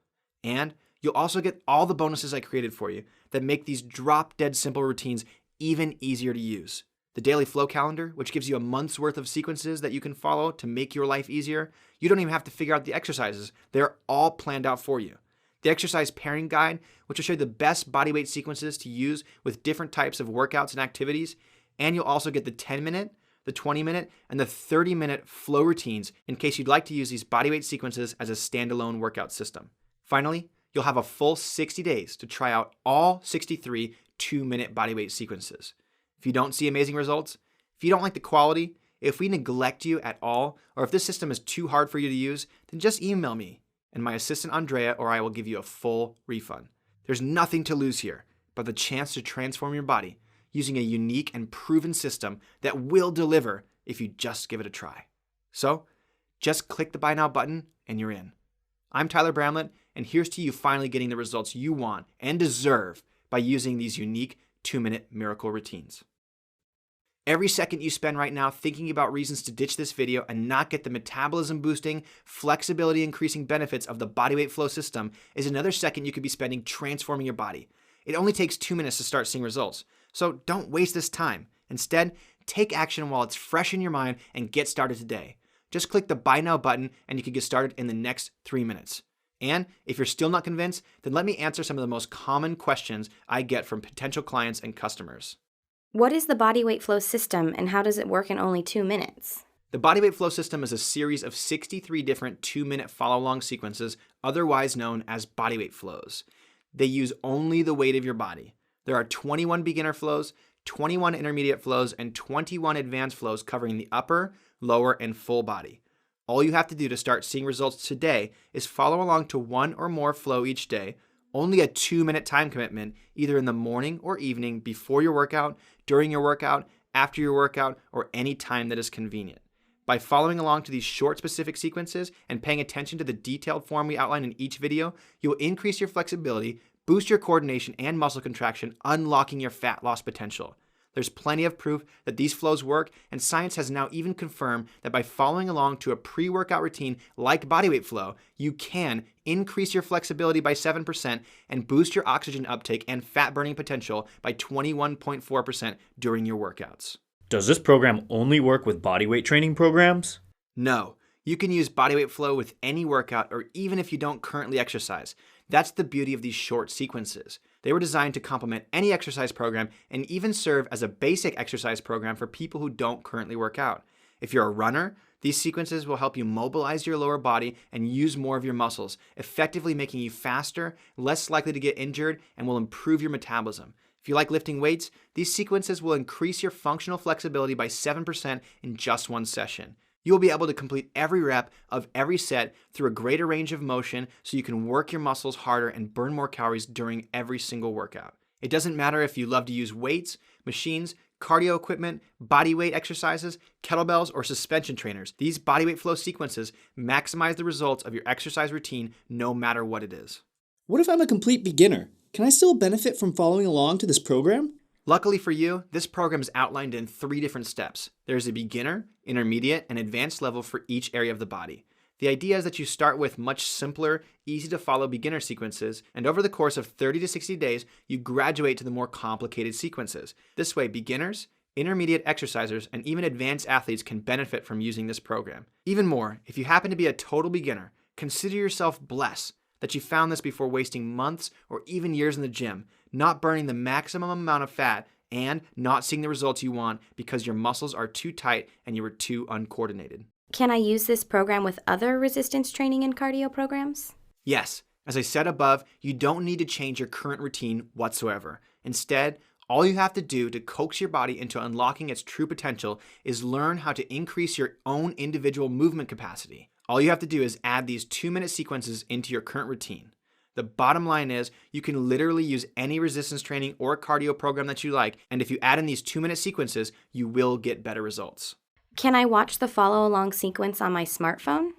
And you'll also get all the bonuses I created for you that make these drop-dead simple routines even easier to use. The daily flow calendar, which gives you a month's worth of sequences that you can follow to make your life easier. You don't even have to figure out the exercises. They're all planned out for you. The exercise pairing guide, which will show you the best bodyweight sequences to use with different types of workouts and activities. And you'll also get the 10-minute, the 20-minute, and the 30-minute flow routines in case you'd like to use these bodyweight sequences as a standalone workout system. Finally, you'll have a full 60 days to try out all 63 2-minute bodyweight sequences. If you don't see amazing results, if you don't like the quality, if we neglect you at all, or if this system is too hard for you to use, then just email me and my assistant Andrea, or I will give you a full refund. There's nothing to lose here but the chance to transform your body using a unique and proven system that will deliver if you just give it a try. So, just click the Buy Now button and you're in. I'm Tyler Bramlett, and here's to you finally getting the results you want and deserve by using these unique 2-minute miracle routines. Every second you spend right now thinking about reasons to ditch this video and not get the metabolism boosting, flexibility increasing benefits of the Bodyweight Flow system is another second you could be spending transforming your body. It only takes 2 minutes to start seeing results. So don't waste this time. Instead, take action while it's fresh in your mind and get started today. Just click the Buy Now button and you can get started in the next 3 minutes. And if you're still not convinced, then let me answer some of the most common questions I get from potential clients and customers. What is the Bodyweight Flow system and how does it work in only 2 minutes? The Bodyweight Flow system is a series of 63 different 2-minute follow-along sequences, otherwise known as bodyweight flows. They use only the weight of your body. There are 21 beginner flows, 21 intermediate flows, and 21 advanced flows covering the upper, lower, and full body. All you have to do to start seeing results today is follow along to one or more flow each day, only a 2-minute time commitment, either in the morning or evening before your workout, during your workout, after your workout, or any time that is convenient. By following along to these short specific sequences and paying attention to the detailed form we outline in each video, you'll increase your flexibility, boost your coordination and muscle contraction, unlocking your fat loss potential. There's plenty of proof that these flows work, and science has now even confirmed that by following along to a pre-workout routine like Bodyweight Flow, you can increase your flexibility by 7% and boost your oxygen uptake and fat burning potential by 21.4% during your workouts. Does this program only work with bodyweight training programs? No, you can use Bodyweight Flow with any workout or even if you don't currently exercise. That's the beauty of these short sequences. They were designed to complement any exercise program and even serve as a basic exercise program for people who don't currently work out. If you're a runner, these sequences will help you mobilize your lower body and use more of your muscles, effectively making you faster, less likely to get injured, and will improve your metabolism. If you like lifting weights, these sequences will increase your functional flexibility by 7% in just one session. You will be able to complete every rep of every set through a greater range of motion so you can work your muscles harder and burn more calories during every single workout. It doesn't matter if you love to use weights, machines, cardio equipment, body weight exercises, kettlebells, or suspension trainers. These Bodyweight Flow sequences maximize the results of your exercise routine no matter what it is. What if I'm a complete beginner? Can I still benefit from following along to this program? Luckily for you, this program is outlined in 3 different steps. There's a beginner, intermediate, and advanced level for each area of the body. The idea is that you start with much simpler, easy to follow beginner sequences, and over the course of 30 to 60 days, you graduate to the more complicated sequences. This way, beginners, intermediate exercisers, and even advanced athletes can benefit from using this program. Even more, if you happen to be a total beginner, consider yourself blessed that you found this before wasting months or even years in the gym, not burning the maximum amount of fat, and not seeing the results you want because your muscles are too tight and you were too uncoordinated. Can I use this program with other resistance training and cardio programs? Yes, as I said above, you don't need to change your current routine whatsoever. Instead, all you have to do to coax your body into unlocking its true potential is learn how to increase your own individual movement capacity. All you have to do is add these 2-minute sequences into your current routine. The bottom line is you can literally use any resistance training or cardio program that you like, and if you add in these 2-minute sequences, you will get better results. Can I watch the follow-along sequence on my smartphone?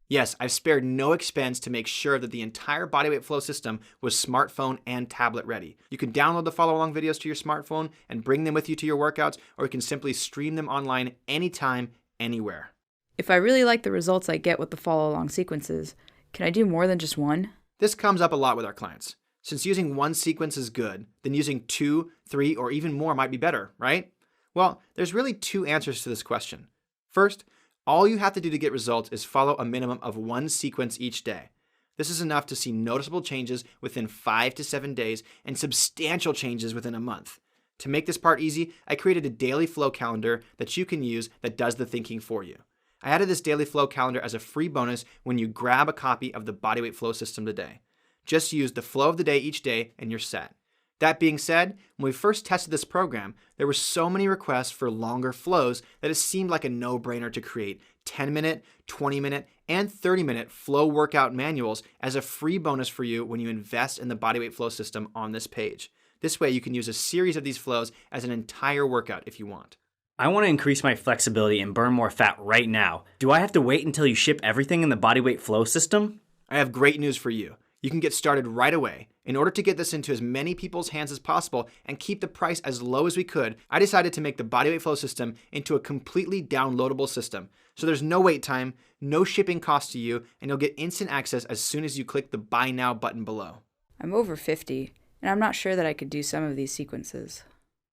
Yes, I've spared no expense to make sure that the entire Bodyweight Flow system was smartphone and tablet ready. You can download the follow-along videos to your smartphone and bring them with you to your workouts, or you can simply stream them online anytime, anywhere. If I really like the results I get with the follow-along sequences, can I do more than just one? This comes up a lot with our clients. Since using one sequence is good, then using 2, 3, or even more might be better, right? Well, there's really two answers to this question. First, all you have to do to get results is follow a minimum of one sequence each day. This is enough to see noticeable changes within 5 to 7 days and substantial changes within a month. To make this part easy, I created a daily flow calendar that you can use that does the thinking for you. I added this daily flow calendar as a free bonus when you grab a copy of the Bodyweight Flow system today. Just use the flow of the day each day and you're set. That being said, when we first tested this program, there were so many requests for longer flows that it seemed like a no-brainer to create 10-minute, 20-minute, and 30-minute flow workout manuals as a free bonus for you when you invest in the Bodyweight Flow system on this page. This way you can use a series of these flows as an entire workout if you want. I want to increase my flexibility and burn more fat right now. Do I have to wait until you ship everything in the Bodyweight Flow system? I have great news for you. You can get started right away. In order to get this into as many people's hands as possible and keep the price as low as we could, I decided to make the Bodyweight Flow system into a completely downloadable system. So there's no wait time, no shipping cost to you, and you'll get instant access as soon as you click the Buy Now button below. I'm over 50, and I'm not sure that I could do some of these sequences.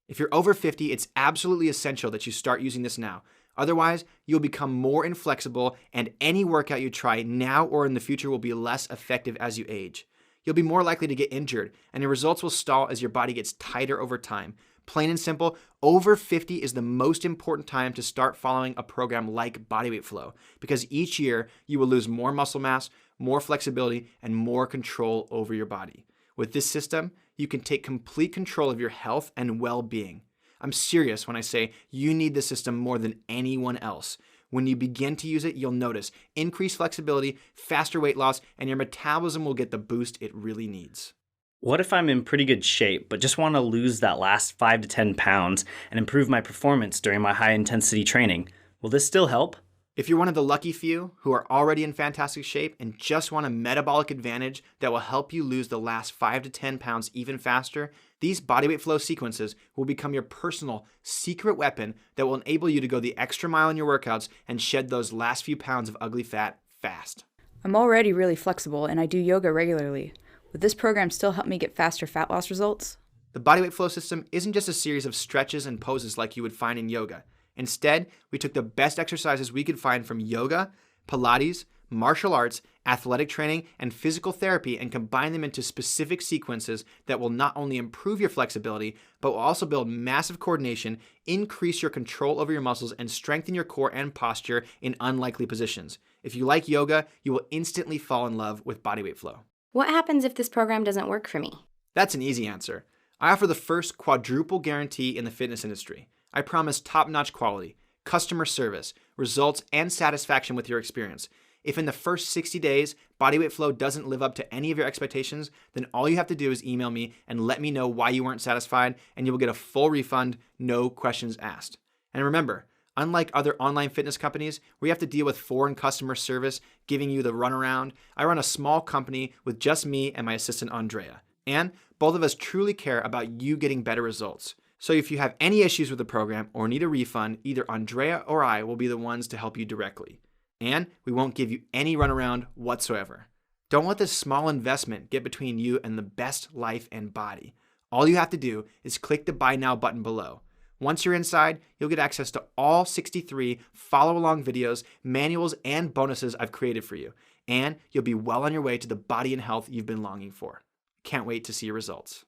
If you're over 50, it's absolutely essential that you start using this now. Otherwise, you'll become more inflexible, and any workout you try now or in the future will be less effective as you age. You'll be more likely to get injured, and your results will stall as your body gets tighter over time. Plain and simple, over 50 is the most important time to start following a program like Bodyweight Flow, because each year you will lose more muscle mass, more flexibility, and more control over your body. With this system, you can take complete control of your health and well-being. I'm serious when I say you need this system more than anyone else. When you begin to use it, you'll notice increased flexibility, faster weight loss, and your metabolism will get the boost it really needs. What if I'm in pretty good shape, but just want to lose that last 5 to 10 pounds and improve my performance during my high-intensity training? Will this still help? If you're one of the lucky few who are already in fantastic shape and just want a metabolic advantage that will help you lose the last 5 to 10 pounds even faster, these Bodyweight Flow sequences will become your personal secret weapon that will enable you to go the extra mile in your workouts and shed those last few pounds of ugly fat fast. I'm already really flexible, and I do yoga regularly. Would this program still help me get faster fat loss results? The Bodyweight Flow system isn't just a series of stretches and poses like you would find in yoga. Instead, we took the best exercises we could find from yoga, Pilates, martial arts, athletic training, and physical therapy and combined them into specific sequences that will not only improve your flexibility, but will also build massive coordination, increase your control over your muscles, and strengthen your core and posture in unlikely positions. If you like yoga, you will instantly fall in love with Bodyweight Flow. What happens if this program doesn't work for me? That's an easy answer. I offer the first quadruple guarantee in the fitness industry. I promise top-notch quality, customer service, results, and satisfaction with your experience. If in the first 60 days, Bodyweight Flow doesn't live up to any of your expectations, then all you have to do is email me and let me know why you weren't satisfied, and you will get a full refund, no questions asked. And remember, unlike other online fitness companies where you have to deal with foreign customer service giving you the runaround, I run a small company with just me and my assistant Andrea. And both of us truly care about you getting better results. So if you have any issues with the program or need a refund, either Andrea or I will be the ones to help you directly. And we won't give you any runaround whatsoever. Don't let this small investment get between you and the best life and body. All you have to do is click the Buy Now button below. Once you're inside, you'll get access to all 63 follow-along videos, manuals, and bonuses I've created for you. And you'll be well on your way to the body and health you've been longing for. Can't wait to see your results.